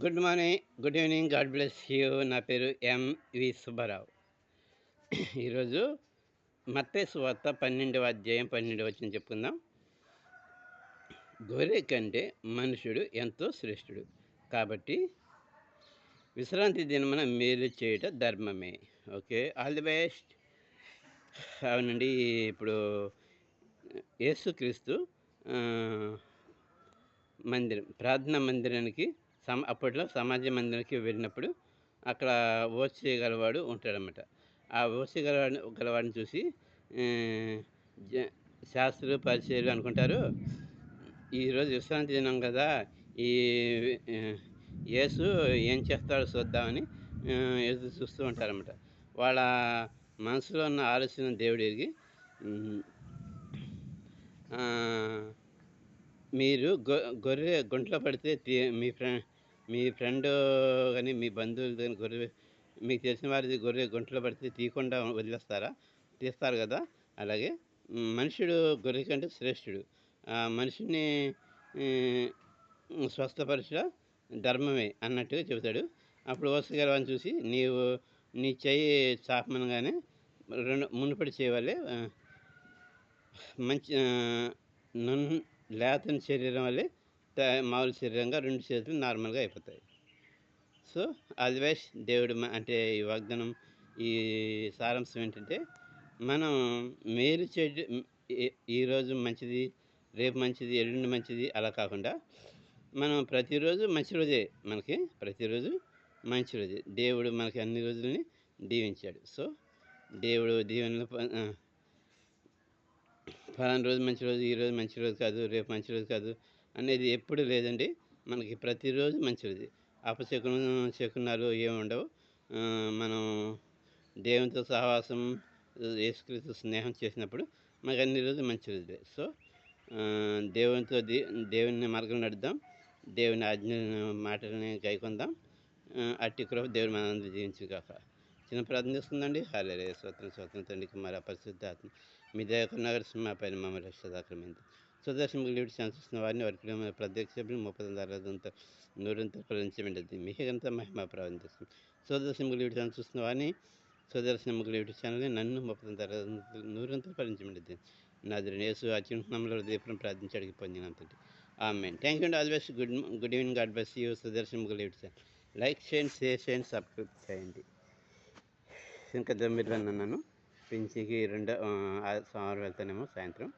Good morning, good evening, God bless you. నా పేరు MV Subbarao. ఈరోజు మత్తయి సువార్త 12వ అధ్యాయం 12వ వచనం చెప్పుకుందాం. గొర్రె కంటే మనుషుడు ఎంతో శ్రేష్ఠుడు, కాబట్టి విశ్రాంతి దినమున మేలు చేయుట ధర్మమే. Okay, all the best. అవునండి, ఇప్పుడు యేసుక్రీస్తు ఆ, ప్రార్థనా మందిరానికి అప్పట్లో సమాజ మందిరానికి వెళ్ళినప్పుడు అక్కడ ఓసి గలవాడు ఉంటాడనమాట. ఆ ఓసి గలవాడిని చూసి ఆ, జ శాస్త్రులు పరిచయాలు అనుకుంటారు, ఈరోజు విశ్రాంతి దినం కదా, ఈ ఆ, యేసు ఏం చేస్తాడో చూద్దామని ఎదురు చూస్తూ ఉంటారన్నమాట. వాళ్ళ మనసులో ఉన్న ఆలోచన దేవుడు ఎరిగి ఆ, మీరు గొర్రె గుంటలో పడితే మీ ఫ్రెండ్ కానీ మీ బంధువులు కానీ గొర్రె, మీకు తెలిసిన వారిది గొర్రె గుంటలో పడితే తీయకుండా వదిలేస్తారా? తీస్తారు కదా. అలాగే మనుషుడు గొర్రె కంటే శ్రేష్ఠుడు. ఆ మనిషిని స్వస్థపరచుట ధర్మమే అన్నట్టుగా చెబుతాడు. అప్పుడు ఓసగలవాన్ని చూసి, నీవు నీ చెయ్యి చాపమనగానే మునుపటి చేయవలే మంచి లేతని శరీరం వల్లే మామూలు శరీరంగా 2 చేతులు నార్మల్గా అయిపోతాయి. సో అదర్వైజ్ దేవుడు అంటే ఈ వాగ్దానం, ఈ సారాంశం ఏంటంటే, మనం మేలు చేయడం ఈరోజు మంచిది, రేపు మంచిది, ఎల్లుండి మంచిది అలా కాకుండా మనం ప్రతిరోజు మంచి రోజే. మనకి ప్రతిరోజు మంచి రోజే. దేవుడు మనకి అన్ని రోజులని దీవించాడు. సో దేవుడు దీవెనలు ఫలానా రోజు మంచి రోజు, ఈరోజు మంచి రోజు కాదు, రేపు మంచి రోజు కాదు అనేది ఎప్పుడు లేదండి. మనకి ప్రతిరోజు మంచి రోజు. శకునాలు ఏమి ఉండవు. మనం దేవునితో సహవాసం, యేసుక్రీస్తు స్నేహం చేసినప్పుడు మనకు అన్ని రోజులు మంచి రోజులే. సో దేవునితో దేవుని మార్గం నడుద్దాం, దేవుని ఆజ్ఞ మాటలని గైకొందాం. అట్టి కృప దేవుడు మనందరూ జీవించుగాక. చిన్న ప్రార్థన చేస్తుందండి. హల్లెలూయా. స్తోత్రం తండ్రి, కుమార పరిశుద్ధాత్మ, మీ దయకు నగర మా పైన మమ్మల్ని రక్షదాకరమైంది. సుదర్శనకు లీడ్ శాంతిస్తున్న వారిని వారికి ప్రత్యక్ష 30 నూరంతా ఫలించబడింది. మీకంతా మహిమ ప్రారంభిస్తుంది. సుదర్శనకు లీడ్ శాంతిస్తున్న వారిని, సుదర్శనకు లీడ్ ఛానల్ని నన్ను 30 నూరంతా ఫలించబడింది. నా యేసు అత్యున్నతంలో దీపం ప్రార్థించి అడిగి పొందినంతటి. ఆమేన్. థ్యాంక్ యూ అండి. All best. Good evening. God bless you. సుదర్శనకు లీడ్ ఛానల్ లైక్ చేయండి, షేర్ చేయండి, సబ్స్క్రైబ్ చేయండి. ఇంకా 9 అన్నాను. పింఛీకి 2 సోమవారం వెళ్తానేమో సాయంత్రం.